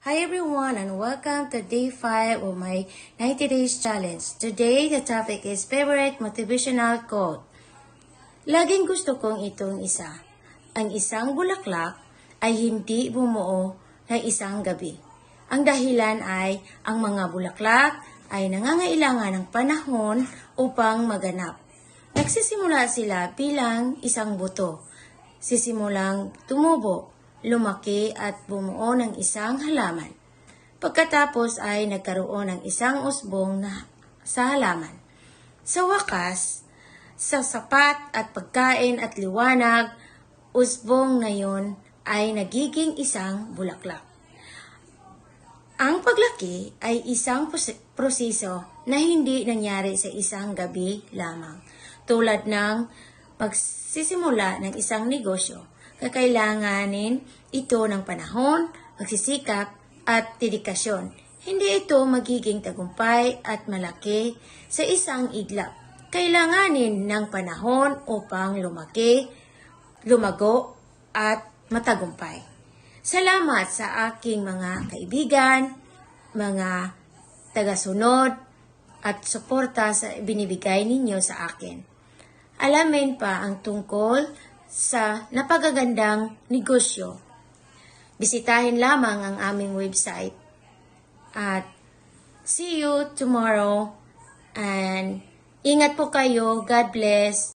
Hi everyone and welcome to day 5 of my 90 days challenge. Today, the topic is favorite motivational quote. Laging gusto kong itong isa. Ang isang bulaklak ay hindi bumuo ng isang gabi. Ang dahilan ay ang mga bulaklak ay nangangailangan ng panahon upang maganap. Nagsisimula sila bilang isang buto. Sisimulang tumubo, lumaki at bumuo ng isang halaman. Pagkatapos ay nagkaroon ng isang usbong sa halaman. Sa wakas, sa sapat at pagkain at liwanag, usbong na yun ay nagiging isang bulaklak. Ang paglaki ay isang proseso na hindi nangyari sa isang gabi lamang. Tulad ng pagsisimula ng isang negosyo, kakailanganin ito ng panahon, pagsisikap at dedikasyon. Hindi ito magiging tagumpay at malaki sa isang iglap. Kailanganin ng panahon upang lumaki, lumago at matagumpay. Salamat sa aking mga kaibigan, mga tagasunod at suporta sa binibigay ninyo sa akin. Alamin pa ang tungkol sa napagagandang negosyo. Bisitahin lamang ang aming website. At see you tomorrow. And ingat po kayo. God bless.